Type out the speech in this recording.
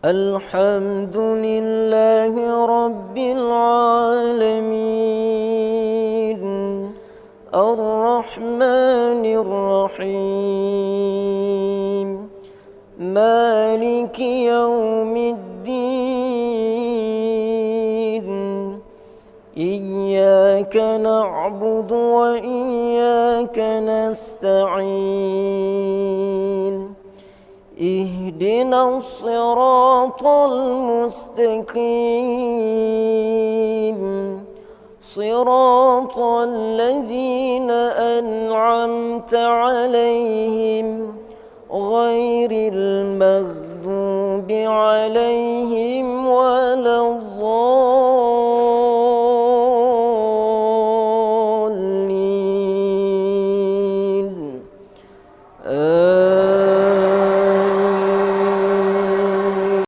الحمد لله رب العالمين الرحمن الرحيم مالك يوم الدين إياك نعبد وإياك نستعين اهدنا الصراط المستقيم صراط الذين أنعمت عليهم غير المغضوب عليهم